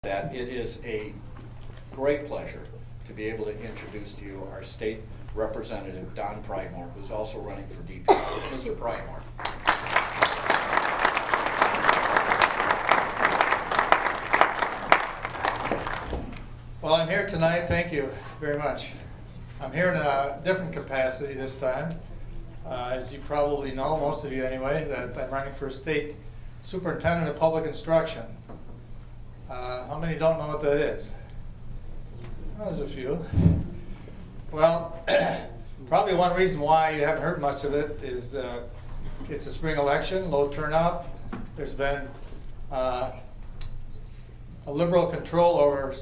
That it is a great pleasure to be able to introduce to you our state representative, Don Pridmore, who's also running for DP. Mr. Pridmore. Well, I'm here tonight, thank you very much. I'm here in a different capacity this time. As you probably know, most of you anyway, that I'm running for state superintendent of public instruction. How many don't know what that is? Well, there's a few. Well, probably one reason why you haven't heard much of it is it's a spring election, low turnout. There's been a liberal control over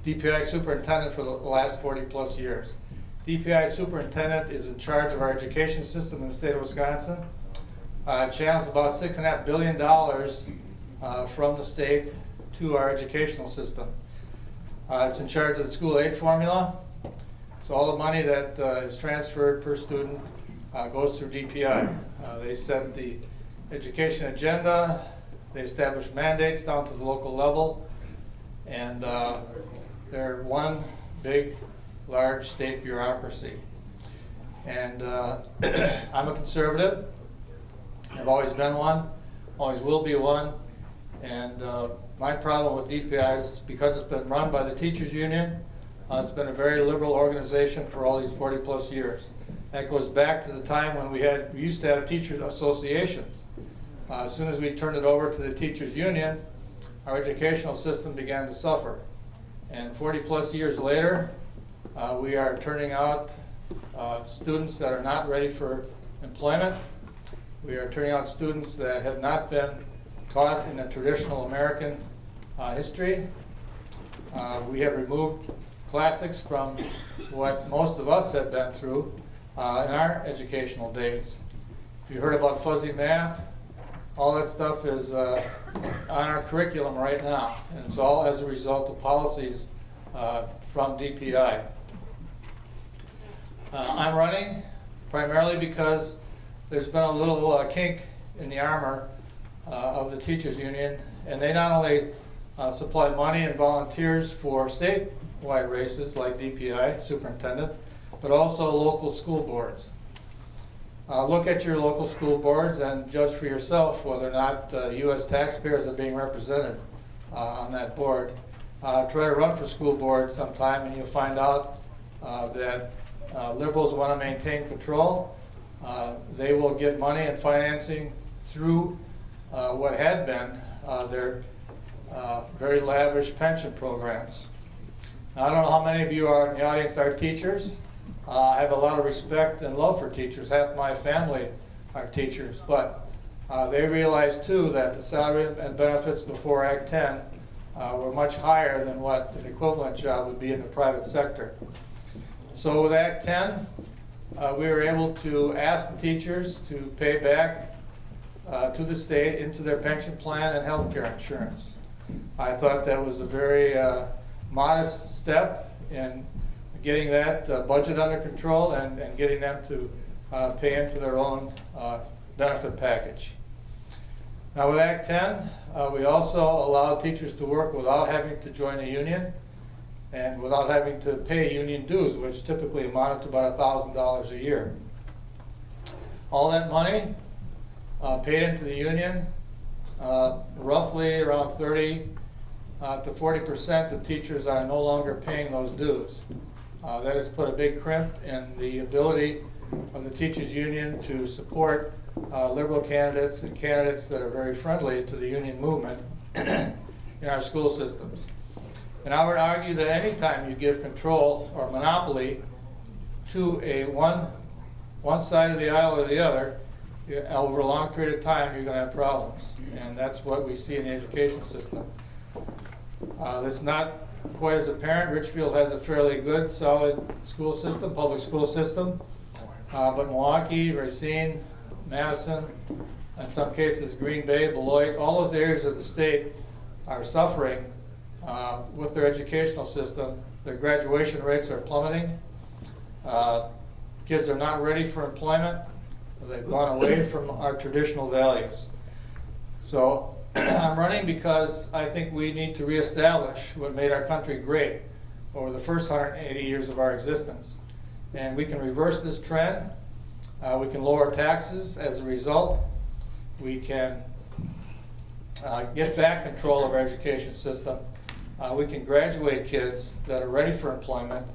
DPI superintendent for the last 40 plus years. DPI superintendent is in charge of our education system in the state of Wisconsin. Channels about $6.5 billion from the state to our educational system. It's in charge of the school aid formula. So all the money that is transferred per student goes through DPI. They set the education agenda, they establish mandates down to the local level, and they're one big, large state bureaucracy. And I'm a conservative. I've always been one, always will be one. And my problem with DPI is because it's been run by the teachers union, it's been a very liberal organization for all these 40 plus years. That goes back to the time when we used to have teachers associations. As soon as we turned it over to the teachers union, our educational system began to suffer. And 40 plus years later, we are turning out students that are not ready for employment. We are turning out students that have not been taught in a traditional American history. We have removed classics from what most of us have been through in our educational days. If you heard about fuzzy math, all that stuff is on our curriculum right now, and it's all as a result of policies from DPI. I'm running primarily because there's been a little kink in the armor of the teachers union, and they not only supply money and volunteers for statewide races like DPI superintendent, but also local school boards. Look at your local school boards and judge for yourself whether or not U.S. taxpayers are being represented on that board. Try to run for school board sometime and you'll find out that liberals want to maintain control. They will get money and financing through what had been their very lavish pension programs. Now, I don't know how many of you are in the audience are teachers. I have a lot of respect and love for teachers. Half my family are teachers, but they realize too that the salary and benefits before Act 10 were much higher than what an equivalent job would be in the private sector. So with Act 10, we were able to ask the teachers to pay back to the state into their pension plan and health care insurance. I thought that was a very modest step in getting that budget under control and getting them to pay into their own benefit package. Now with Act 10, we also allow teachers to work without having to join a union and without having to pay union dues, which typically amounted to about $1,000 a year. All that money paid into the union, roughly around 30 to 40% of teachers are no longer paying those dues. That has put a big crimp in the ability of the teachers union to support liberal candidates and candidates that are very friendly to the union movement in our school systems. And I would argue that any time you give control or monopoly to one side of the aisle or the other, over a long period of time you're going to have problems. And that's what we see in the education system. That's not quite as apparent. Richfield has a fairly good, solid school system, public school system. But Milwaukee, Racine, Madison, in some cases Green Bay, Beloit, all those areas of the state are suffering with their educational system. Their graduation rates are plummeting. Kids are not ready for employment. They've gone away from our traditional values. So I'm running because I think we need to reestablish what made our country great over the first 180 years of our existence. And we can reverse this trend. We can lower taxes as a result. We can get back control of our education system. We can graduate kids that are ready for employment.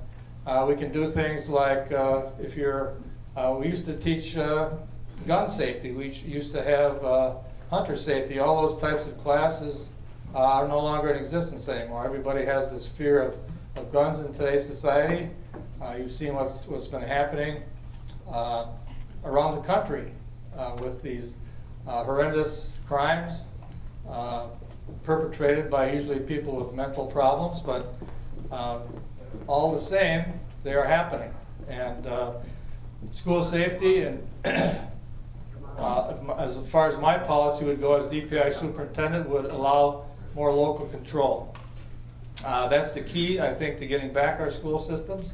We can do things like we used to teach gun safety. We used to have hunter safety. All those types of classes are no longer in existence anymore. Everybody has this fear of guns in today's society. You've seen what's been happening around the country with these horrendous crimes perpetrated by usually people with mental problems, but all the same, they are happening. And school safety, and as far as my policy would go as DPI superintendent, would allow more local control. That's the key, I think, to getting back our school systems.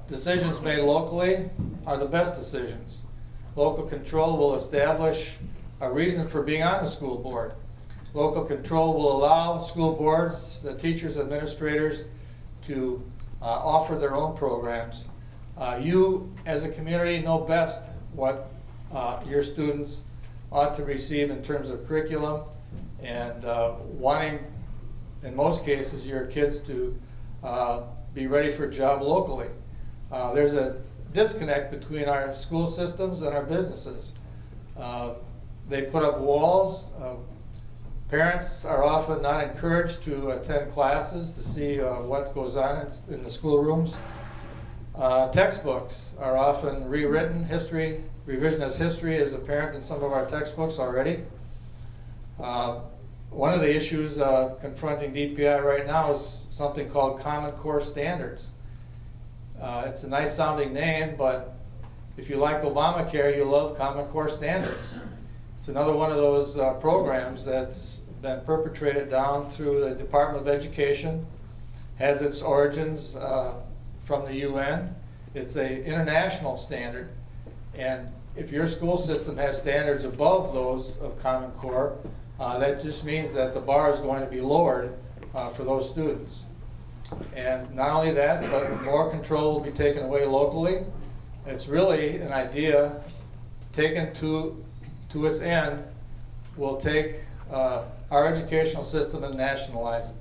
Decisions made locally are the best decisions. Local control will establish a reason for being on the school board. Local control will allow school boards, the teachers, administrators to offer their own programs. You, as a community, know best what your students ought to receive in terms of curriculum, and wanting, in most cases, your kids to be ready for a job locally. There's a disconnect between our school systems and our businesses. They put up walls. Parents are often not encouraged to attend classes to see what goes on in the schoolrooms. Textbooks are often rewritten. Revisionist history is apparent in some of our textbooks already. One of the issues confronting DPI right now is something called Common Core Standards. It's a nice sounding name, but if you like Obamacare, you love Common Core Standards. It's another one of those programs that's been perpetrated down through the Department of Education, has its origins from the UN. It's an international standard, and if your school system has standards above those of Common Core, that just means that the bar is going to be lowered for those students. And not only that, but more control will be taken away locally. It's really an idea taken to its end will take our educational system and nationalize it.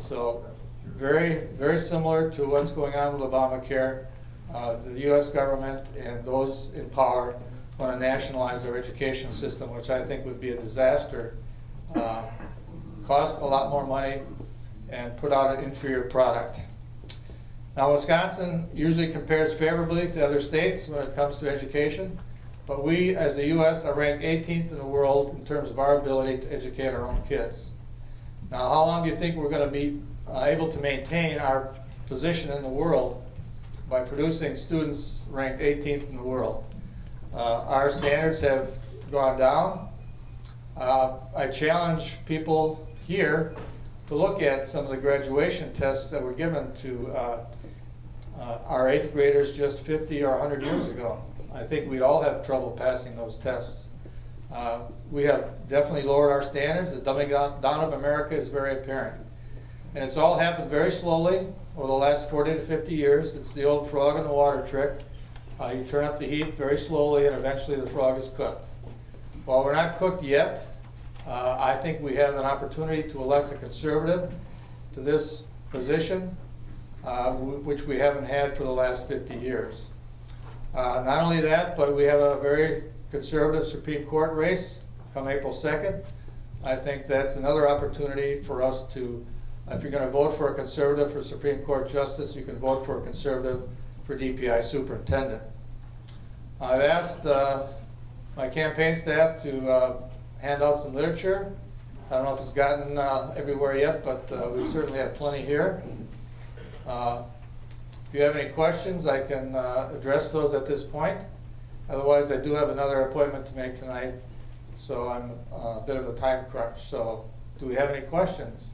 So very, very similar to what's going on with Obamacare. The U.S. government and those in power want to nationalize our education system, which I think would be a disaster, cost a lot more money, and put out an inferior product. Now, Wisconsin usually compares favorably to other states when it comes to education, but we, as the U.S., are ranked 18th in the world in terms of our ability to educate our own kids. Now, how long do you think we're going to be able to maintain our position in the world by producing students ranked 18th in the world? Our standards have gone down. I challenge people here to look at some of the graduation tests that were given to our 8th graders just 50 or 100 years ago. I think we'd all have trouble passing those tests. We have definitely lowered our standards. The dumbing down of America is very apparent. And it's all happened very slowly over the last 40 to 50 years. It's the old frog in the water trick. You turn up the heat very slowly and eventually the frog is cooked. While we're not cooked yet, I think we have an opportunity to elect a conservative to this position, which we haven't had for the last 50 years. Not only that, but we have a very conservative Supreme Court race come April 2nd. I think that's another opportunity for us to, if you're going to vote for a conservative for Supreme Court Justice, you can vote for a conservative for DPI Superintendent. I've asked my campaign staff to hand out some literature. I don't know if it's gotten everywhere yet, but we certainly have plenty here. If you have any questions, I can address those at this point. Otherwise, I do have another appointment to make tonight, so I'm a bit of a time crunch. So, do we have any questions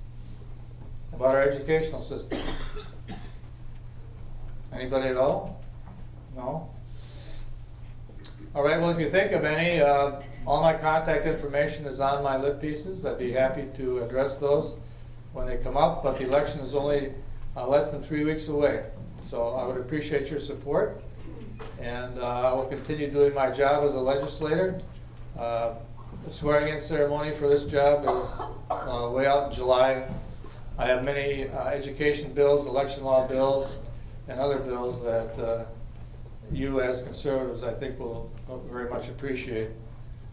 about our educational system? Anybody at all? No? All right, well, if you think of any, all my contact information is on my lip pieces. I'd be happy to address those when they come up, but the election is only less than 3 weeks away. So I would appreciate your support, and I will continue doing my job as a legislator. The swearing-in ceremony for this job is way out in July. I have many education bills, election law bills, and other bills that you as conservatives I think will very much appreciate,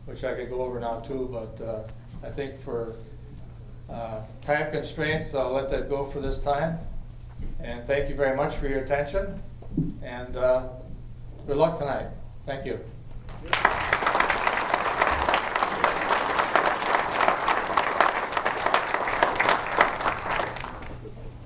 which I could go over now too, but I think for time constraints I'll let that go for this time. And thank you very much for your attention, and good luck tonight. Thank you.